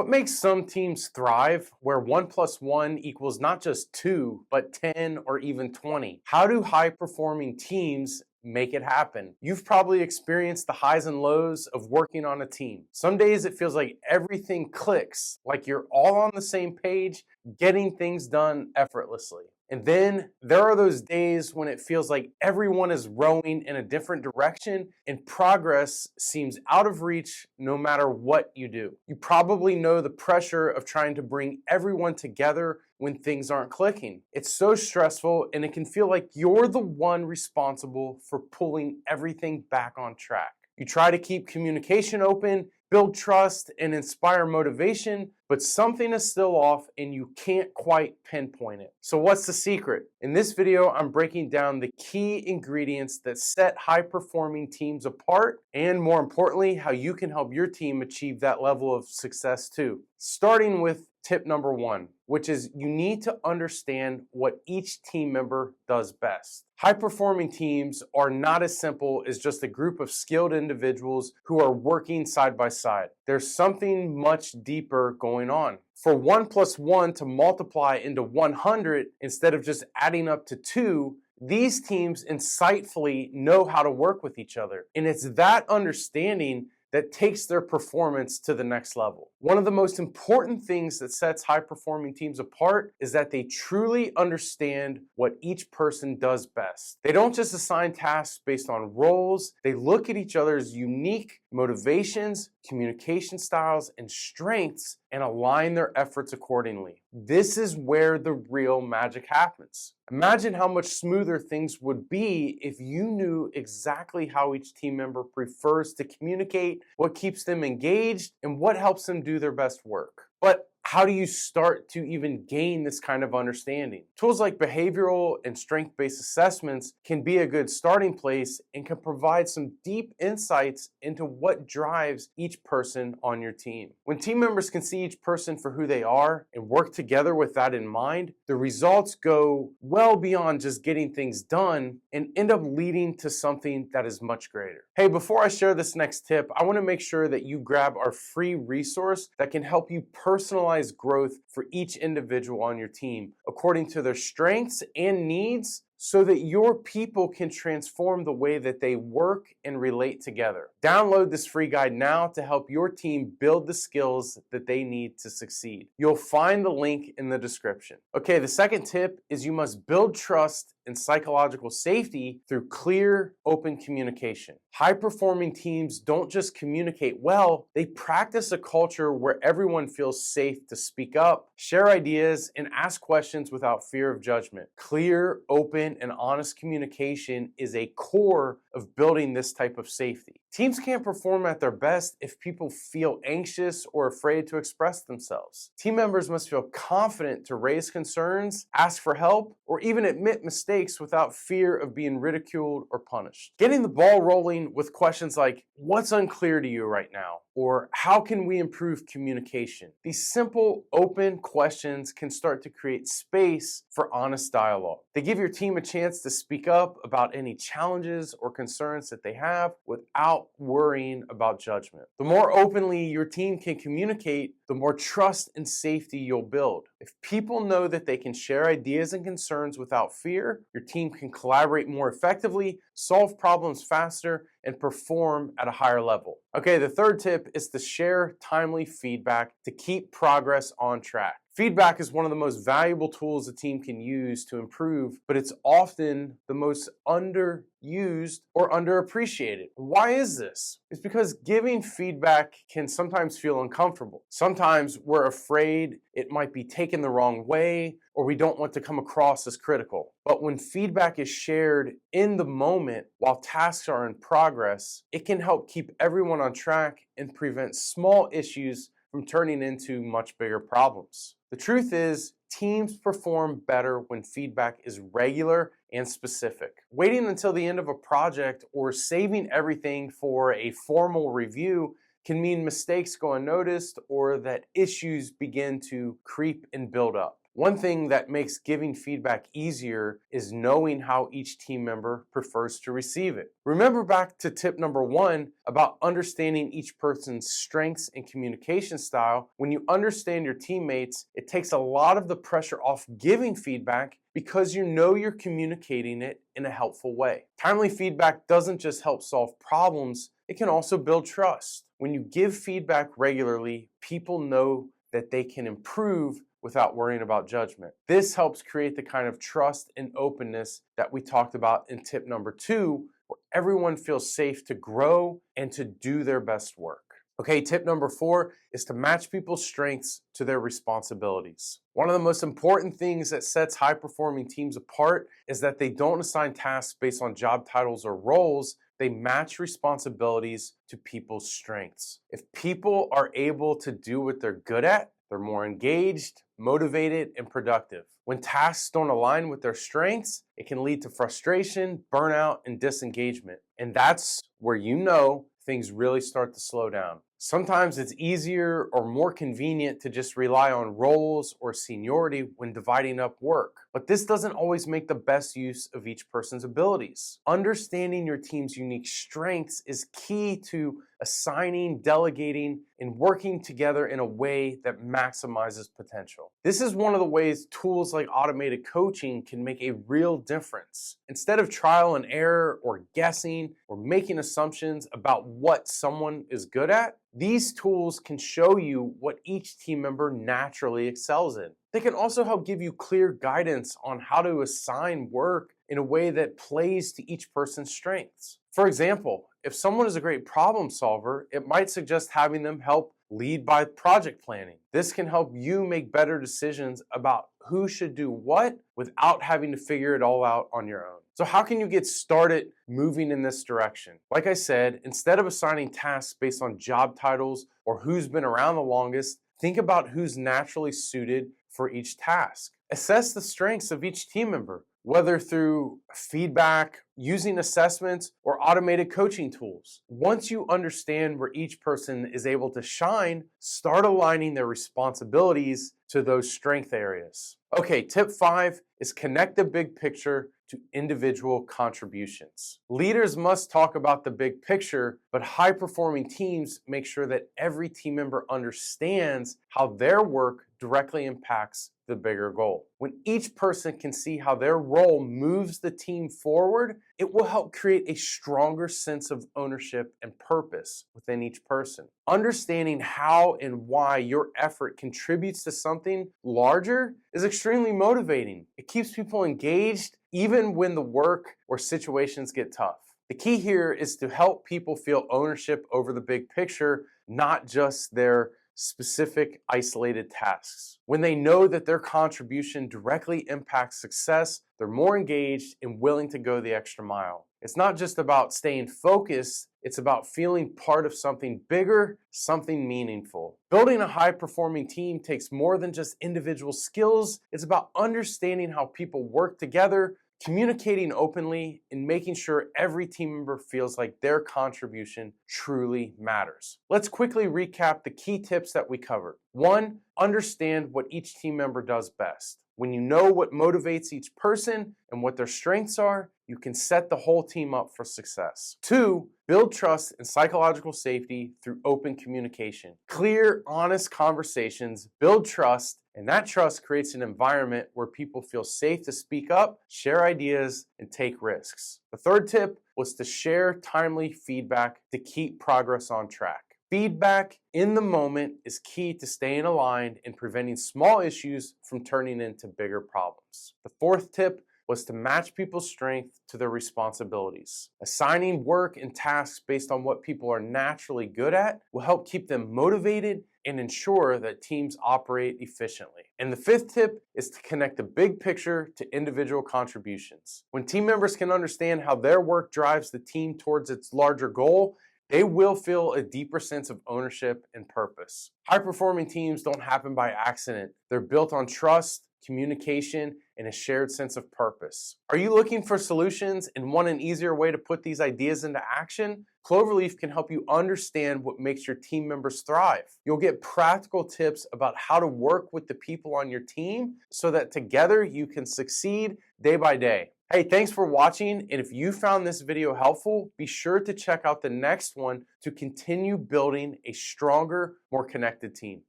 What makes some teams thrive where 1 plus 1 equals not just 2, but 10 or even 20? How do high-performing teams make it happen? You've probably experienced the highs and lows of working on a team. Some days it feels like everything clicks, like you're all on the same page, getting things done effortlessly. And then there are those days when it feels like everyone is rowing in a different direction and progress seems out of reach no matter what you do. You probably know the pressure of trying to bring everyone together when things aren't clicking. It's so stressful and it can feel like you're the one responsible for pulling everything back on track. You try to keep communication open, build trust, and inspire motivation, but something is still off and you can't quite pinpoint it. So what's the secret? In this video, I'm breaking down the key ingredients that set high-performing teams apart, and more importantly, how you can help your team achieve that level of success too. Starting with tip number 1, which is you need to understand what each team member does best. High-performing teams are not as simple as just a group of skilled individuals who are working side by side. There's something much deeper going on. For 1 plus 1 to multiply into 100 instead of just adding up to 2, these teams insightfully know how to work with each other. And it's that understanding that takes their performance to the next level. One of the most important things that sets high-performing teams apart is that they truly understand what each person does best. They don't just assign tasks based on roles, they look at each other's unique motivations, communication styles, and strengths and align their efforts accordingly. This is where the real magic happens. Imagine how much smoother things would be if you knew exactly how each team member prefers to communicate, what keeps them engaged, and what helps them do their best work. But how do you start to even gain this kind of understanding? Tools like behavioral and strength-based assessments can be a good starting place and can provide some deep insights into what drives each person on your team. When team members can see each person for who they are and work together with that in mind, the results go well beyond just getting things done and end up leading to something that is much greater. Hey, before I share this next tip, I want to make sure that you grab our free resource that can help you personalize growth for each individual on your team according to their strengths and needs, so that your people can transform the way that they work and relate together. Download this free guide now to help your team build the skills that they need to succeed. You'll find the link in the description. Okay, the second tip is you must build trust and psychological safety through clear, open communication. High-performing teams don't just communicate well, they practice a culture where everyone feels safe to speak up, share ideas, and ask questions without fear of judgment. Clear, open, and honest communication is a core of building this type of safety. Teams can't perform at their best if people feel anxious or afraid to express themselves. Team members must feel confident to raise concerns, ask for help, or even admit mistakes without fear of being ridiculed or punished. Getting the ball rolling with questions like, "What's unclear to you right now?" or "How can we improve communication?" These simple, open questions can start to create space for honest dialogue. They give your team a chance to speak up about any challenges or concerns that they have without worrying about judgment. The more openly your team can communicate, the more trust and safety you'll build. If people know that they can share ideas and concerns without fear, your team can collaborate more effectively, solve problems faster, and perform at a higher level. Okay, the third tip is to share timely feedback to keep progress on track. Feedback is one of the most valuable tools a team can use to improve, but it's often the most underused or underappreciated. Why is this? It's because giving feedback can sometimes feel uncomfortable. Sometimes we're afraid it might be taken the wrong way, or we don't want to come across as critical. But when feedback is shared in the moment while tasks are in progress, it can help keep everyone on track and prevent small issues from turning into much bigger problems. The truth is, teams perform better when feedback is regular and specific. Waiting until the end of a project or saving everything for a formal review can mean mistakes go unnoticed or that issues begin to creep and build up. One thing that makes giving feedback easier is knowing how each team member prefers to receive it. Remember back to tip number 1 about understanding each person's strengths and communication style. When you understand your teammates, it takes a lot of the pressure off giving feedback because you know you're communicating it in a helpful way. Timely feedback doesn't just help solve problems, it can also build trust. When you give feedback regularly, people know that they can improve without worrying about judgment. This helps create the kind of trust and openness that we talked about in tip number 2, where everyone feels safe to grow and to do their best work. Okay, tip number 4 is to match people's strengths to their responsibilities. One of the most important things that sets high-performing teams apart is that they don't assign tasks based on job titles or roles. They match responsibilities to people's strengths. If people are able to do what they're good at, they're more engaged, motivated, and productive. When tasks don't align with their strengths, it can lead to frustration, burnout, and disengagement. And that's where you know things really start to slow down. Sometimes it's easier or more convenient to just rely on roles or seniority when dividing up work. But this doesn't always make the best use of each person's abilities. Understanding your team's unique strengths is key to assigning, delegating, and working together in a way that maximizes potential. This is one of the ways tools like automated coaching can make a real difference. Instead of trial and error or guessing or making assumptions about what someone is good at, these tools can show you what each team member naturally excels in. They can also help give you clear guidance on how to assign work in a way that plays to each person's strengths. For example, if someone is a great problem solver, it might suggest having them help lead by project planning. This can help you make better decisions about who should do what without having to figure it all out on your own. So how can you get started moving in this direction? Like I said, instead of assigning tasks based on job titles or who's been around the longest, think about who's naturally suited for each task. Assess the strengths of each team member, whether through feedback, using assessments, or automated coaching tools. Once you understand where each person is able to shine, start aligning their responsibilities to those strength areas. Okay, tip 5 is connect the big picture to individual contributions. Leaders must talk about the big picture, but high-performing teams make sure that every team member understands how their work directly impacts the bigger goal. When each person can see how their role moves the team forward, it will help create a stronger sense of ownership and purpose within each person. Understanding how and why your effort contributes to something larger is extremely motivating. It keeps people engaged even when the work or situations get tough. The key here is to help people feel ownership over the big picture, not just their specific isolated tasks. When they know that their contribution directly impacts success, they're more engaged and willing to go the extra mile. It's not just about staying focused, it's about feeling part of something bigger, something meaningful. Building a high-performing team takes more than just individual skills. It's about understanding how people work together, communicating openly, and making sure every team member feels like their contribution truly matters. Let's quickly recap the key tips that we covered. 1, understand what each team member does best. When you know what motivates each person and what their strengths are, you can set the whole team up for success. 2, build trust and psychological safety through open communication. Clear, honest conversations build trust, and that trust creates an environment where people feel safe to speak up, share ideas, and take risks. The 3rd tip was to share timely feedback to keep progress on track. Feedback in the moment is key to staying aligned and preventing small issues from turning into bigger problems. The 4th tip was to match people's strength to their responsibilities. Assigning work and tasks based on what people are naturally good at will help keep them motivated and ensure that teams operate efficiently. And the 5th tip is to connect the big picture to individual contributions. When team members can understand how their work drives the team towards its larger goal, they will feel a deeper sense of ownership and purpose. High-performing teams don't happen by accident. They're built on trust, communication, and a shared sense of purpose. Are you looking for solutions and want an easier way to put these ideas into action? Cloverleaf can help you understand what makes your team members thrive. You'll get practical tips about how to work with the people on your team so that together you can succeed day by day. Hey, thanks for watching, and if you found this video helpful, be sure to check out the next one to continue building a stronger, more connected team.